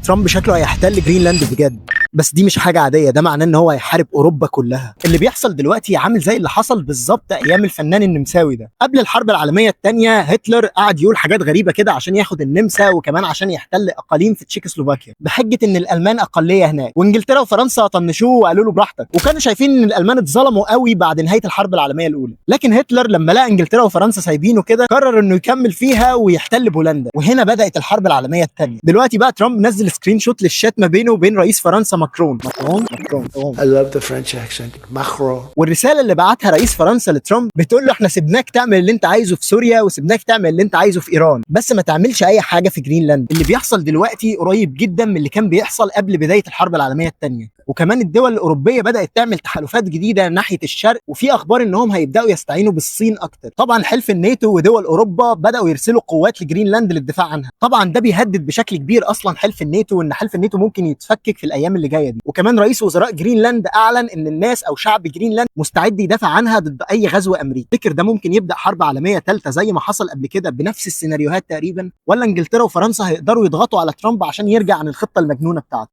ترامب شكله هيحتل جرينلاند بجد. بس دي مش حاجة عادية، ده معناه ان هو هيحارب اوروبا كلها. اللي بيحصل دلوقتي عامل زي اللي حصل بالظبط ايام الفنان النمساوي ده. قبل الحرب العالمية الثانية هتلر قعد يقول حاجات غريبة كده عشان ياخد النمسا، وكمان عشان يحتل اقاليم في تشيكوسلوفاكيا بحجة ان الالمان اقلية هناك، وانجلترا وفرنسا طنشوه وقالوا له براحتك، وكانوا شايفين ان الالمان اتظلموا قوي بعد نهاية الحرب العالمية الاولى. لكن هتلر لما لقى انجلترا وفرنسا سايبينه كده قرر انه يكمل فيها ويحتل بولندا، وهنا بدأت الحرب العالمية الثانية. دلوقتي بقى ترامب نزل سكرين شوت للشات ما بينه وبين رئيس فرنسا ماكرون. I love the French accent. Macron. والرساله اللي بعتها رئيس فرنسا لترامب بتقول له احنا سيبناك تعمل اللي انت عايزه في سوريا، وسيبناك تعمل اللي انت عايزه في ايران، بس ما تعملش اي حاجه في جرينلاند. اللي بيحصل دلوقتي قريب جدا من اللي كان بيحصل قبل بدايه الحرب العالميه الثانيه. وكمان الدول الاوروبيه بدات تعمل تحالفات جديده ناحيه الشرق، وفي اخبار انهم هيبداوا يستعينوا بالصين اكتر. طبعا حلف الناتو ودول اوروبا بداوا يرسلوا قوات لجرينلاند للدفاع عنها. طبعا ده بيهدد بشكل كبير اصلا حلف الناتو، وان حلف الناتو ممكن يتفكك في الايام اللي جايه دي. وكمان رئيس وزراء جرينلاند اعلن ان الناس او شعب جرينلاند مستعد يدافع عنها ضد اي غزو امريكي. فكر ده ممكن يبدا حرب عالميه ثالثه زي ما حصل قبل كده بنفس السيناريوهات تقريبا، ولا انجلترا وفرنسا هيقدروا يضغطوا على ترامب عشان يرجع عن الخطه المجنونه بتاعته؟